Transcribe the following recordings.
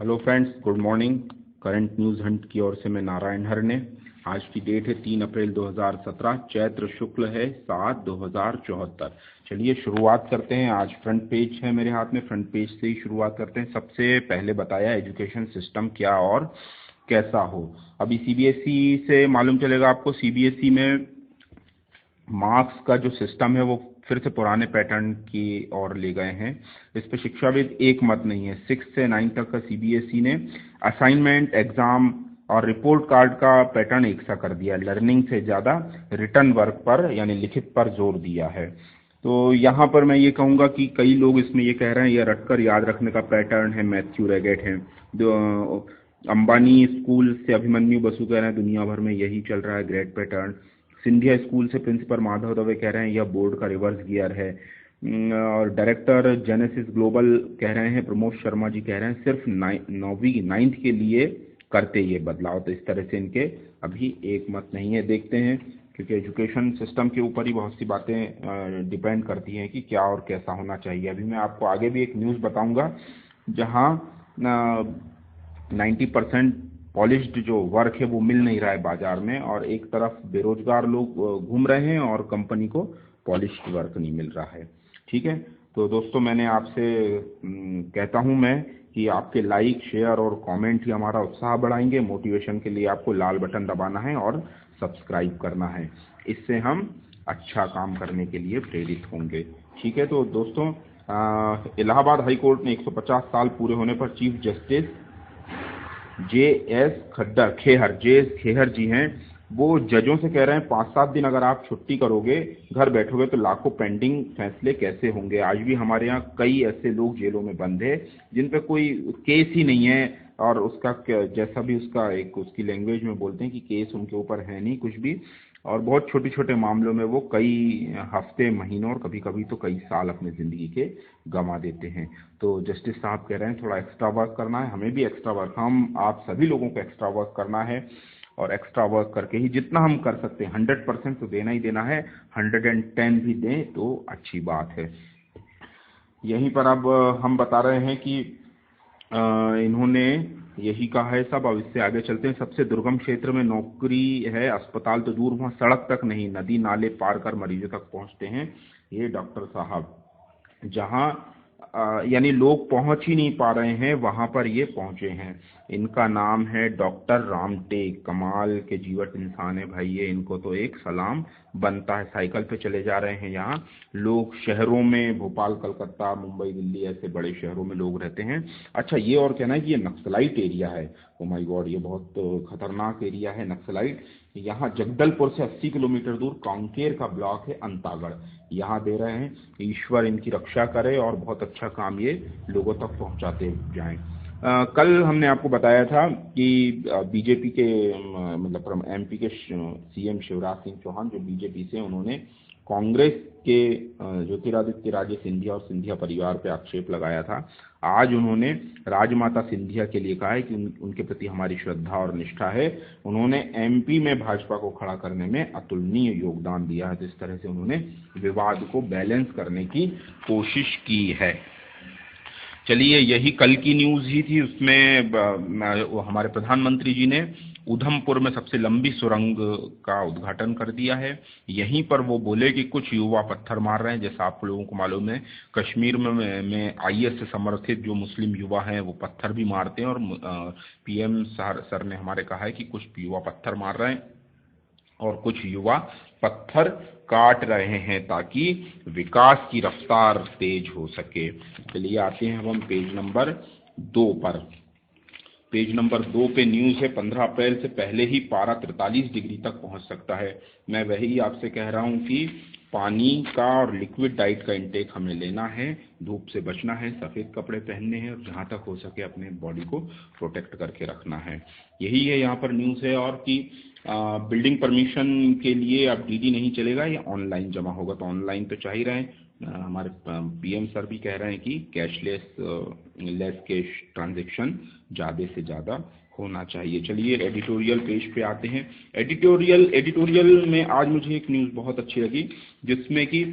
Hello friends, good morning. Current news Hunt की ओर से मैं नारायण हर ने। आज की डेट है 3 अप्रैल 2017, चैत्र शुक्ल है 7 2074। चलिए शुरुआत करते हैं। आज फ्रंट पेज है मेरे हाथ में, फ्रंट पेज से ही शुरुआत करते हैं। सबसे पहले बताया एजुकेशन सिस्टम क्या और कैसा हो। अभी सीबीएसई से मालूम चलेगा आपको, सीबीएसई में मार्क्स का जो सिस्टम है वो फिर से पुराने पैटर्न की ओर ले गए हैं। इस पे शिक्षाविद एक मत नहीं है। 6 से 9 तक का सीबीएसई ने असाइनमेंट, एग्जाम और रिपोर्ट कार्ड का पैटर्न एक सा कर दिया। लर्निंग से ज्यादा रिटर्न वर्क पर यानी लिखित पर जोर दिया है। तो यहाँ पर मैं ये कहूँगा कि कई लोग इसमें ये कह रहे हैं यह रटकर याद रखने का पैटर्न है, मैथ्यू रेगेट है। जो अंबानी स्कूल से अभिमन्यु बसु कह रहे हैं दुनिया भर में यही चल रहा है ग्रेड पैटर्न। सिंधिया स्कूल से प्रिंसिपल माधव दवे कह रहे हैं यह बोर्ड का रिवर्स गियर है। और डायरेक्टर जेनेसिस ग्लोबल कह रहे हैं, प्रमोद शर्मा जी कह रहे हैं सिर्फ 9वीं 9th के लिए करते ये बदलाव। तो इस तरह से इनके अभी एक मत नहीं है। देखते हैं, क्योंकि एजुकेशन सिस्टम के ऊपर ही बहुत सी बातें डिपेंड करती हैं कि क्या और कैसा होना चाहिए। अभी मैं आपको आगे भी एक न्यूज़ बताऊंगा जहां 90% पॉलिश्ड जो वर्क है वो मिल नहीं रहा है बाजार में, और एक तरफ बेरोजगार लोग घूम रहे हैं और कंपनी को पॉलिश्ड वर्क नहीं मिल रहा है। ठीक है, तो दोस्तों मैंने आपसे कहता हूं मैं कि आपके लाइक, शेयर और कमेंट ही हमारा उत्साह बढ़ाएंगे। मोटिवेशन के लिए आपको लाल बटन दबाना है और सब्सक्राइब करना है। इससे हम अच्छा काम करने के लिए प्रेरित होंगे। ठीक है, तो दोस्तों इलाहाबाद हाई कोर्ट ने 150 साल पूरे होने पर chief justice J S Khehar ji हैं, वो जजों से कह रहे हैं 5-7 दिन अगर आप छुट्टी करोगे, घर बैठोगे तो लाखों पेंडिंग फैसले कैसे होंगे। आज भी हमारे यहाँ कई ऐसे लोग जेलों में बंद है जिन पे कोई केस ही नहीं है, और उसका जैसा भी उसका एक उसकी लैंग्वेज में बोलते हैं कि केस उनके ऊपर है नहीं कुछ भी, और बहुत छोटे छोटे मामलों में वो कई हफ्ते, महीनों और कभी कभी तो कई साल अपने जिंदगी के गंवा देते हैं। तो जस्टिस साहब कह रहे हैं थोड़ा एक्स्ट्रा वर्क करना है, हमें भी एक्स्ट्रा वर्क, हम आप सभी लोगों को एक्स्ट्रा वर्क करना है, और एक्स्ट्रा वर्क करके ही जितना हम कर सकते हैं 100% तो देना ही देना है। 110 भी दें तो अच्छी बात है। यहीं पर अब हम बता रहे हैं कि इन्होंने यही कहा है सब। अब इससे आगे चलते हैं। सबसे दुर्गम क्षेत्र में नौकरी है, अस्पताल तो दूर, वहां सड़क तक नहीं, नदी नाले पार कर मरीजों तक पहुंचते हैं ये डॉक्टर साहब। जहां यानी लोग पहुंच ही नहीं पा रहे हैं वहां पर ये पहुंचे हैं। इनका नाम है डॉक्टर रामटेक। कमाल के जीवट इंसान है भाई ये, इनको तो एक सलाम बनता है। साइकिल पे चले जा रहे हैं। यहाँ लोग शहरों में, भोपाल, कलकत्ता, मुंबई, दिल्ली ऐसे बड़े शहरों में लोग रहते हैं। अच्छा, ये और कहना है कि ये नक्सलाइट एरिया है। ओ माय गॉड, ये बहुत खतरनाक एरिया है नक्सलाइट। यहाँ जगदलपुर से 80 किलोमीटर दूर कांकेर का ब्लॉक है अंतागढ़। यहाँ दे रहे हैं, ईश्वर इनकी रक्षा करे और बहुत अच्छा काम ये लोगों तक पहुंचाते जाएं। कल हमने आपको बताया था कि बीजेपी के मतलब एमपी के सीएम शिवराज सिंह चौहान जो बीजेपी से, उन्होंने कांग्रेस के ज्योतिरादित्य राजे सिंधिया और सिंधिया परिवार पे आक्षेप लगाया था। आज उन्होंने राजमाता सिंधिया के लिए कहा है कि उनके प्रति हमारी श्रद्धा और निष्ठा है। उन्होंने एमपी में भाजपा को खड़ा करने में अतुलनीय योगदान दिया है। तो इस तरह से उन्होंने विवाद को बैलेंस करने की कोशिश की है। चलिए, यही कल की न्यूज ही थी। उसमें हमारे प्रधानमंत्री जी ने उधमपुर में सबसे लंबी सुरंग का उद्घाटन कर दिया है। यहीं पर वो बोले कि कुछ युवा पत्थर मार रहे हैं। जैसा आप लोगों को मालूम है, कश्मीर में आईएस से समर्थित जो मुस्लिम युवा हैं वो पत्थर भी मारते हैं, और पीएम सर ने हमारे कहा है कि कुछ युवा पत्थर मार रहे हैं और कुछ युवा पत्थर काट रहे हैं ताकि विकास की रफ्तार तेज हो सके। चलिए आते हैं अब हम पेज नंबर 2 पर। पेज नंबर 2 पे न्यूज है 15 अप्रैल से पहले ही पारा 43 डिग्री तक पहुंच सकता है। मैं वही आपसे कह रहा हूं कि पानी का और लिक्विड डाइट का इंटेक हमें लेना है, धूप से बचना है, सफेद कपड़े पहनने हैं और जहां तक हो सके अपने बॉडी को प्रोटेक्ट करके रखना है। यही है यहाँ पर न्यूज है। और कि बिल्डिंग परमिशन के अब डीडी नहीं चलेगा, ये ऑनलाइन जमा होगा। तो ऑनलाइन तो चाह ही रहे हैं, हमारे पीएम सर भी कह रहे हैं कि लेस कैश ट्रांजैक्शन ज़्यादा से ज़्यादा होना चाहिए। चलिए एडिटोरियल पेज पे आते हैं। एडिटोरियल में आज मुझे एक न्यूज़ बहुत अच्छी लगी, जिसमें कि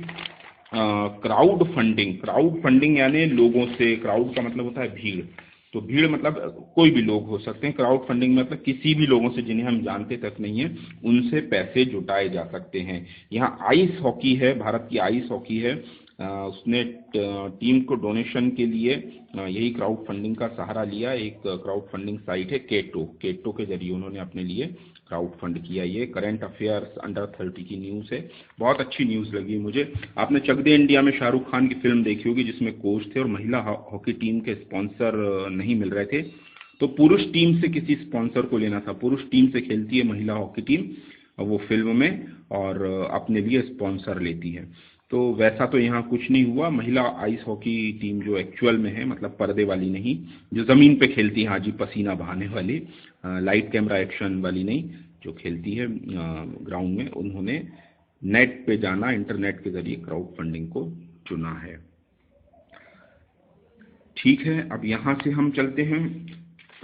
क्राउड फंडिंग यानी लोगों से, क्राउड का मतलब होता है भीड़, तो भीड़ मतलब कोई भी लोग हो सकते हैं। क्राउड फंडिंग मतलब किसी भी लोगों से जिन्हें हम जानते तक नहीं है उनसे पैसे जुटाए जा सकते हैं। यहाँ आइस हॉकी है, भारत की आइस हॉकी है, उसने टीम को डोनेशन के लिए यही क्राउड फंडिंग का सहारा लिया। एक क्राउड फंडिंग साइट है केटो, केटो के जरिए उन्होंने अपने लिए क्राउड फंड किया। ये करंट अफेयर्स अंडर 30 की न्यूज़ है, बहुत अच्छी न्यूज़ लगी मुझे। आपने चक दे इंडिया में शाहरुख खान की फिल्म देखी होगी जिसमें कोच थे और महिला हॉकी टीम के स्पॉन्सर नहीं मिल रहे थे, तो पुरुष टीम से किसी स्पॉन्सर को लेना था। पुरुष टीम से खेलती है महिला हॉकी टीम वो फिल्म में और अपने लिए स्पॉन्सर लेती है। तो वैसा तो यहाँ कुछ नहीं हुआ। महिला आइस हॉकी टीम जो एक्चुअल में है, मतलब पर्दे वाली नहीं, जो जमीन पे खेलती है, हाँ जी, पसीना बहाने वाली, लाइट कैमरा एक्शन वाली नहीं, जो खेलती है ग्राउंड में, उन्होंने नेट पे जाना, इंटरनेट के जरिए क्राउड फंडिंग को चुना है। ठीक है, अब यहाँ से हम चलते हैं।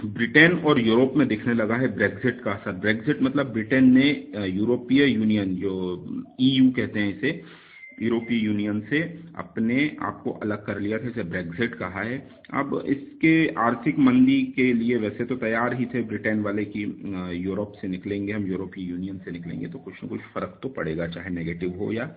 ब्रिटेन और यूरोप में दिखने लगा है ब्रेग्जिट का असर। ब्रेग्जिट मतलब ब्रिटेन ने यूरोपीय यूनियन, जो ईयू कहते हैं इसे, यूरोपीय यूनियन से अपने आप को अलग कर लिया था, इसे ब्रेग्जिट कहा है। अब इसके आर्थिक मंदी के लिए वैसे तो तैयार ही थे ब्रिटेन वाले कि यूरोप से निकलेंगे, हम यूरोपीय यूनियन से निकलेंगे, तो कुछ न कुछ फर्क तो पड़ेगा, चाहे नेगेटिव हो या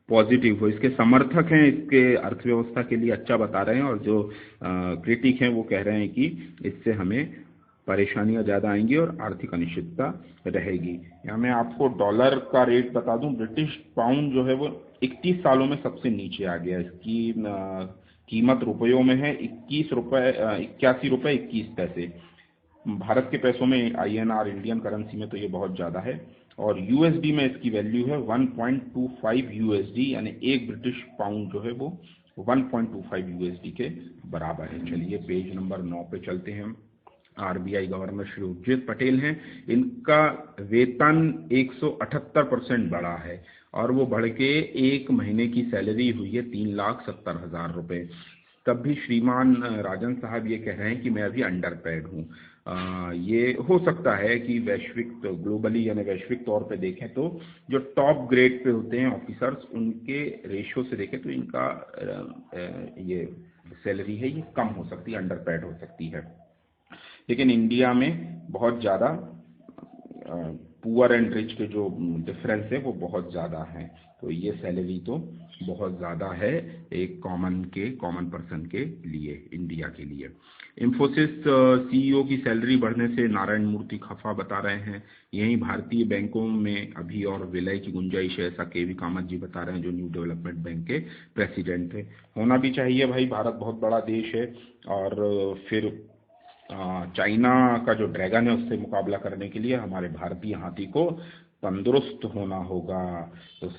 पॉजिटिव हो। इसके समर्थक हैं इसके अर्थव्यवस्था के लिए अच्छा बता रहे हैं, और जो क्रिटिक हैं वो कह रहे हैं कि इससे हमें परेशानियां ज़्यादा आएंगी और आर्थिक अनिश्चितता रहेगी। यहाँ मैं आपको डॉलर का रेट बता दूं, ब्रिटिश पाउंड जो है वो 21 सालों में सबसे नीचे आ गया। इसकी कीमत रुपयों में है 81 रुपये 21 पैसे। भारत के पैसों में INR इंडियन करेंसी में तो ये बहुत ज़्यादा है, और USD में इसकी वैल्यू है 1.25 USD, यानी एक ब्रिटिश पाउंड जो है वो 1.25 USD के बराबर है। चलिए पेज नंबर 9 पे चलते हैं। RBI गवर्नर श्री उर्जित पटेल हैं, इनका वेतन 178% बढ़ा है और वो बढ़ के एक महीने की सैलरी हुई है 3,70,000 रुपये। तब भी श्रीमान राजन साहब ये कह रहे हैं कि मैं अभी अंडर पेड हूँ। ये हो सकता है कि वैश्विक ग्लोबली यानी वैश्विक तौर पे देखें तो जो टॉप ग्रेड पे होते हैं ऑफिसर्स, उनके रेशो से देखें तो इनका ये सैलरी है ये कम हो सकती है, अंडर पेड हो सकती है। लेकिन इंडिया में बहुत ज़्यादा पुअर एंड रिच के जो डिफरेंस है वो बहुत ज़्यादा है, तो ये सैलरी तो बहुत ज़्यादा है एक कॉमन पर्सन के लिए, इंडिया के लिए। इंफोसिस CEO की सैलरी बढ़ने से नारायण मूर्ति खफा बता रहे हैं। यहीं भारतीय बैंकों में अभी और विलय की गुंजाइश है, ऐसा KV कामत जी बता रहे हैं, जो न्यू डेवलपमेंट बैंक के प्रेसिडेंट थे। होना भी चाहिए भाई, भारत बहुत बड़ा देश है, और फिर चाइना का जो ड्रैगन है उससे मुकाबला करने के लिए हमारे भारतीय हाथी को तंदुरुस्त होना होगा। तो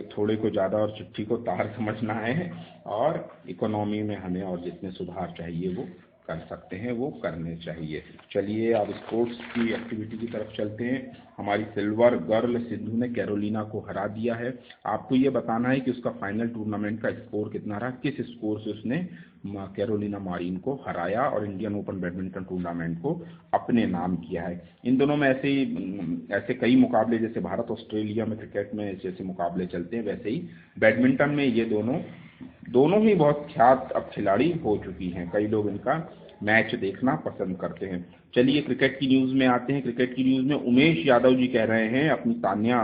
थोड़े को ज़्यादा और चिट्ठी को तार समझना है, और इकोनॉमी में हमें और जितने सुधार चाहिए वो कर सकते हैं, वो करने चाहिए। चलिए अब स्पोर्ट्स की एक्टिविटी की तरफ चलते हैं। हमारी सिल्वर गर्ल सिंधु ने कैरोलिना को हरा दिया है। आपको ये बताना है कि उसका फाइनल टूर्नामेंट का स्कोर कितना रहा, किस स्कोर से उसने कैरोलिना मारिन को हराया और इंडियन ओपन बैडमिंटन टूर्नामेंट को अपने नाम किया है। इन दोनों में ऐसे कई मुकाबले, जैसे भारत ऑस्ट्रेलिया में क्रिकेट में जैसे मुकाबले चलते हैं, वैसे ही बैडमिंटन में ये दोनों ही बहुत ख्यात अब खिलाड़ी हो चुकी हैं। कई लोग इनका मैच देखना पसंद करते हैं। चलिए क्रिकेट की न्यूज़ में आते हैं। क्रिकेट की न्यूज़ में उमेश यादव जी कह रहे हैं, अपनी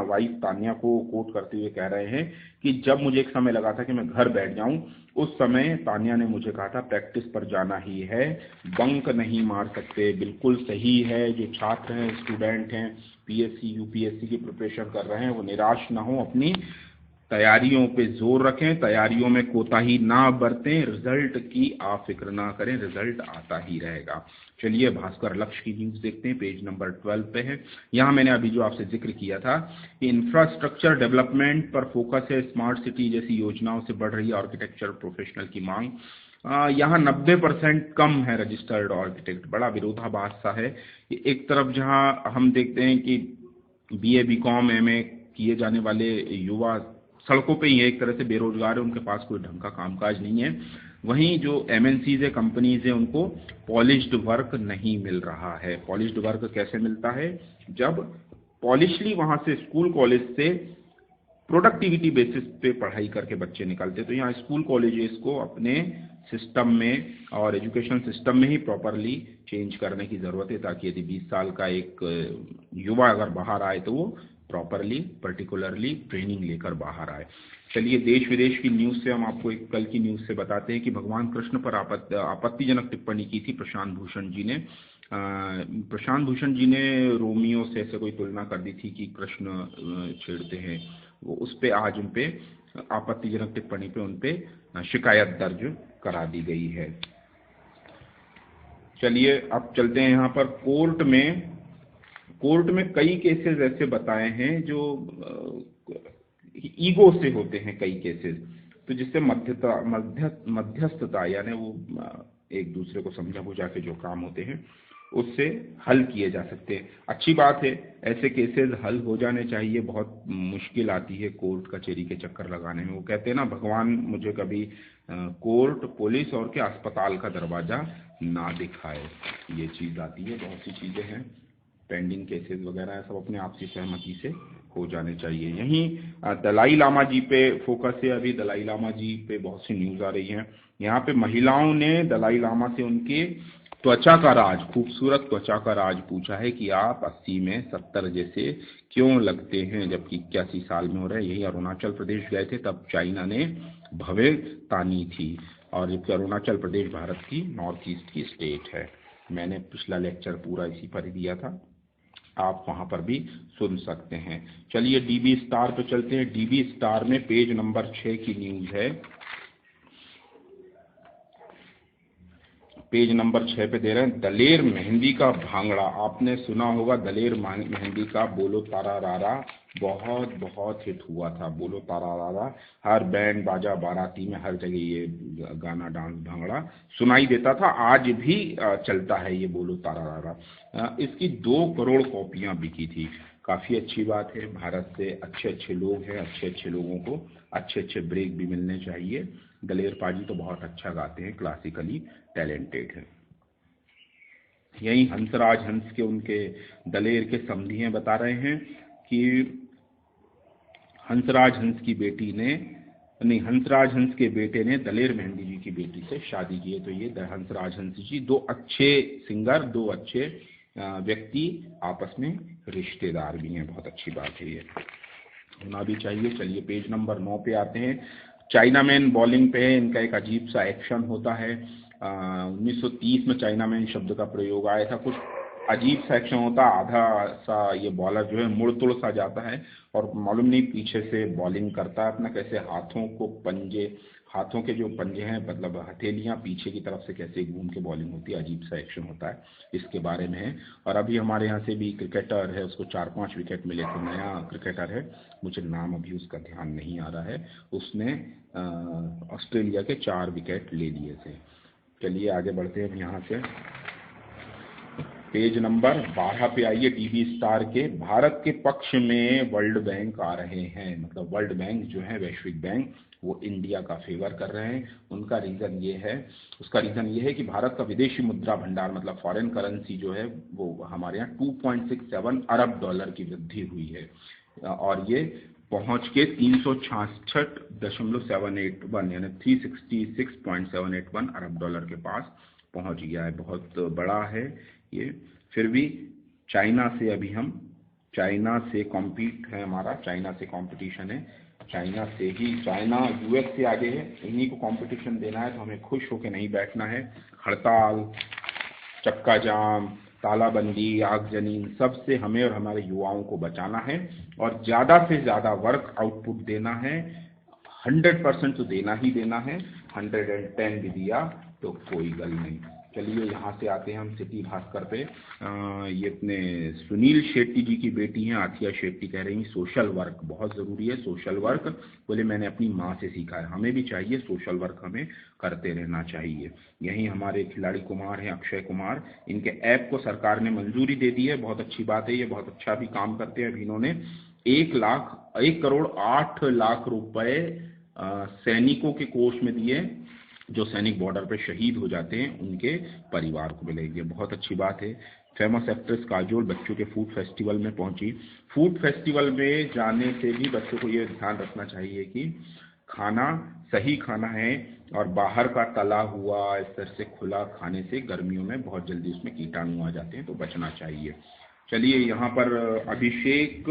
वाइफ तान्या को कोट करते हुए कह रहे हैं कि जब मुझे एक समय लगा था कि मैं घर बैठ जाऊं, उस समय तान्या ने मुझे कहा था प्रैक्टिस पर जाना ही है, बंक नहीं मार सकते। बिल्कुल सही है। जो छात्र हैं, स्टूडेंट हैं, PSC UPSC की प्रिपरेशन कर रहे हैं, वो निराश ना हो, अपनी तैयारियों पे जोर रखें, तैयारियों में कोताही ना बरतें, रिजल्ट की आप फिक्र ना करें, रिजल्ट आता ही रहेगा। चलिए भास्कर लक्ष्य की न्यूज़ देखते हैं, पेज नंबर 12 पे है। यहाँ मैंने अभी जो आपसे जिक्र किया था कि इंफ्रास्ट्रक्चर डेवलपमेंट पर फोकस है, स्मार्ट सिटी जैसी योजनाओं से बढ़ रही है आर्किटेक्चर प्रोफेशनल की मांग। यहाँ 90% कम है रजिस्टर्ड आर्किटेक्ट। बड़ा विरोधाभास सा है। एक तरफ जहाँ हम देखते हैं कि BA BCom MA किए जाने वाले युवा सड़कों पे ही एक तरह से बेरोजगार है, उनके पास कोई ढंग का कामकाज नहीं है, वहीं जो MNCs है, कंपनीज है, उनको पॉलिश्ड वर्क नहीं मिल रहा है। पॉलिश्ड वर्क कैसे मिलता है? जब पॉलिशली वहां से स्कूल कॉलेज से प्रोडक्टिविटी बेसिस पे पढ़ाई करके बच्चे निकलते। तो यहाँ स्कूल कॉलेजेस को अपने सिस्टम में और एजुकेशन सिस्टम में ही प्रॉपरली चेंज करने की ज़रूरत है, ताकि यदि 20 साल का एक युवा अगर बाहर आए तो वो प्रॉपरली पर्टिकुलरली ट्रेनिंग लेकर बाहर आए। चलिए देश विदेश की न्यूज़ से हम आपको एक कल की न्यूज़ से बताते हैं कि भगवान कृष्ण पर आपत्तिजनक टिप्पणी की थी प्रशांत भूषण जी ने। प्रशांत भूषण जी ने रोमियो से ऐसे कोई तुलना कर दी थी कि कृष्ण छेड़ते हैं, वो उस पे आज उन पे आपत्तिजनक टिप्पणी पे उन पे शिकायत दर्ज करा दी गई है। चलिए अब चलते हैं यहाँ पर कोर्ट में कई केसेस ऐसे बताए हैं जो ईगो से होते हैं कई केसेस, तो जिससे मध्यस्थता यानी वो एक दूसरे को समझा बुझा के जो काम होते हैं उससे हल किए जा सकते हैं। अच्छी बात है, ऐसे केसेस हल हो जाने चाहिए। बहुत मुश्किल आती है कोर्ट कचहरी के चक्कर लगाने में। वो कहते हैं ना, भगवान मुझे कभी कोर्ट पुलिस और के अस्पताल का दरवाजा ना दिखाए, ये चीज़ आती है। बहुत सी चीज़ें हैं, पेंडिंग केसेस वगैरह सब अपने आपसी सहमति से हो जाने चाहिए। यहीं दलाई लामा जी पे फोकस है। अभी दलाई लामा जी पे बहुत सी न्यूज़ आ रही हैं। यहाँ पे महिलाओं ने दलाई लामा से उनके त्वचा का राज, खूबसूरत त्वचा का राज पूछा है कि आप 80 में 70 जैसे क्यों लगते हैं जबकि 81 साल में हो रहे हैं। यही अरुणाचल प्रदेश गए थे, तब चाइना ने भव्य तानी थी, और जबकि अरुणाचल प्रदेश भारत की नॉर्थ ईस्ट की स्टेट है। मैंने पिछला लेक्चर पूरा इसी पर ही दिया था, आप वहां पर भी सुन सकते हैं। चलिए डीबी स्टार पे चलते हैं। डीबी स्टार में पेज नंबर 6 की न्यूज है। पेज नंबर 6 पे दे रहे हैं, दलेर मेहंदी का भांगड़ा। आपने सुना होगा दलेर मेहंदी का बोलो तारा रारा बहुत बहुत हिट हुआ था। बोलो तारा रारा हर बैंड बाजा बाराती में हर जगह ये गाना डांस भांगड़ा सुनाई देता था। आज भी चलता है ये बोलो तारा रारा। इसकी 2 करोड़ कॉपियां बिकी थी। काफ़ी अच्छी बात है। भारत से अच्छे अच्छे लोग हैं, अच्छे अच्छे लोगों को अच्छे अच्छे ब्रेक भी मिलने चाहिए। दलेर पाजी तो बहुत अच्छा गाते हैं, क्लासिकली टैलेंटेड है। यही हंसराज हंस के उनके दलेर के समधी हैं बता रहे हैं कि हंसराज हंस की बेटी ने नहीं, हंसराज हंस के बेटे ने दलेर मेहंदी जी की बेटी से शादी की है। तो ये हंसराज हंस जी 2 अच्छे सिंगर, 2 अच्छे व्यक्ति आपस में रिश्तेदार भी हैं। बहुत अच्छी बात है, ये होना भी चाहिए। चलिए पेज नंबर 9 पे आते हैं। चाइना मैन बॉलिंग पे है। इनका एक अजीब सा एक्शन होता है। 1930 में चाइना मैन शब्द का प्रयोग आया था। कुछ अजीब सा एक्शन होता, आधा सा ये बॉलर जो है मुड़ तुड़ सा जाता है और मालूम नहीं पीछे से बॉलिंग करता है अपना, कैसे हाथों के जो पंजे हैं, मतलब हथेलियां पीछे की तरफ से कैसे घूम के बॉलिंग होती है। अजीब सा एक्शन होता है, इसके बारे में है। और अभी हमारे यहाँ से भी क्रिकेटर है, उसको 4-5 विकेट मिले थे। नया क्रिकेटर है, मुझे नाम अभी उसका ध्यान नहीं आ रहा है। उसने ऑस्ट्रेलिया के 4 विकेट ले लिए थे। चलिए आगे बढ़ते हैं यहाँ से। पेज नंबर 12 पे आइए। डीबी स्टार के भारत के पक्ष में वर्ल्ड बैंक आ रहे हैं। मतलब वर्ल्ड बैंक जो है, वैश्विक बैंक, वो इंडिया का फेवर कर रहे हैं। उसका रीज़न ये है कि भारत का विदेशी मुद्रा भंडार मतलब फॉरेन करेंसी जो है वो हमारे यहाँ $2.67 अरब की वृद्धि हुई है, और ये पहुंच के 366.781 यानी $366.781 अरब के पास पहुंच गया है। बहुत बड़ा है ये। फिर भी चाइना से कॉम्पीट है, हमारा चाइना से कंपटीशन है। चाइना यूएस से आगे है। इन्हीं को कंपटीशन देना है, तो हमें खुश होकर नहीं बैठना है। हड़ताल, चक्का जाम, तालाबंदी, आगजनी, सब से हमें और हमारे युवाओं को बचाना है और ज़्यादा से ज़्यादा वर्क आउटपुट देना है। 100% तो देना ही देना है। 110 भी दिया तो कोई गल नहीं। चलिए यहाँ से आते हैं हम सिटी भास्कर पे। ये अपने सुनील शेट्टी जी की बेटी हैं आथिया शेट्टी, कह रही सोशल वर्क बहुत ज़रूरी है। सोशल वर्क बोले मैंने अपनी माँ से सीखा है। हमें भी चाहिए सोशल वर्क, हमें करते रहना चाहिए। यहीं हमारे खिलाड़ी कुमार हैं, अक्षय कुमार, इनके ऐप को सरकार ने मंजूरी दे दी है। बहुत अच्छी बात है, ये बहुत अच्छा भी काम करते हैं। अभी इन्होंने 1 करोड़ 8 लाख रुपए सैनिकों के कोष में दिए जो सैनिक बॉर्डर पे शहीद हो जाते हैं उनके परिवार को मिलेंगे। बहुत अच्छी बात है। फेमस एक्ट्रेस काजोल बच्चों के फूड फेस्टिवल में पहुंची। फूड फेस्टिवल में जाने से भी बच्चों को ये ध्यान रखना चाहिए कि खाना सही खाना है, और बाहर का तला हुआ इस तरह से खुला खाने से गर्मियों में बहुत जल्दी उसमें कीटाणु आ जाते हैं, तो बचना चाहिए। चलिए, यहाँ पर अभिषेक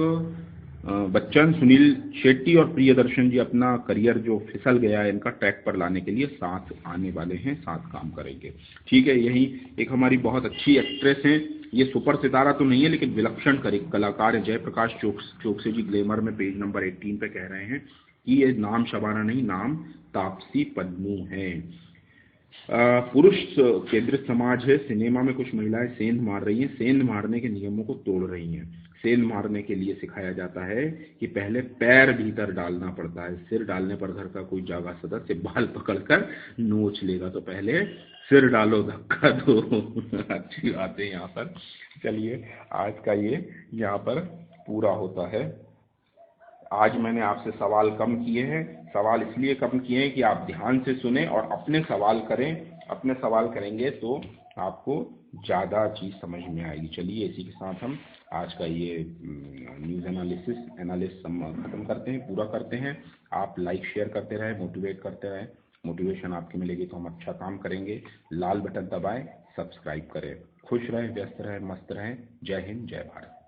बच्चन, सुनील शेट्टी और प्रियदर्शन जी अपना करियर जो फिसल गया है इनका ट्रैक पर लाने के लिए साथ आने वाले हैं, साथ काम करेंगे। ठीक है, यही एक हमारी बहुत अच्छी एक्ट्रेस हैं, ये सुपर सितारा तो नहीं है लेकिन विलक्षण कलाकार है, जयप्रकाश चोपसे जी ग्लैमर में पेज नंबर 18 पे कह रहे हैं कि ये नाम शबाना नहीं, नाम तापसी पन्नू है। पुरुष केंद्रित समाज है। सिनेमा में कुछ महिलाएं सेंध मार रही हैं, सेंध मारने के नियमों को तोड़ रही हैं। सेंध मारने के लिए सिखाया जाता है कि पहले पैर भीतर डालना पड़ता है, सिर डालने पर घर का कोई जागा सदस्य बाल पकड़कर नोच लेगा, तो पहले सिर डालो, धक्का दो। अच्छी बात है यहाँ पर। चलिए, आज का ये यहाँ पर पूरा होता है। आज मैंने आपसे सवाल कम किए हैं। सवाल इसलिए कम किए हैं कि आप ध्यान से सुने और अपने सवाल करें। अपने सवाल करेंगे तो आपको ज़्यादा चीज़ समझ में आएगी। चलिए, इसी के साथ हम आज का ये न्यूज़ एनालिस्ट ख़त्म करते हैं, पूरा करते हैं। आप लाइक शेयर करते रहें, मोटिवेट करते रहें। मोटिवेशन आपकी मिलेगी तो हम अच्छा काम करेंगे। लाल बटन दबाएं, सब्सक्राइब करें। खुश रहें, व्यस्त रहें, मस्त रहें। जय हिंद, जय भारत।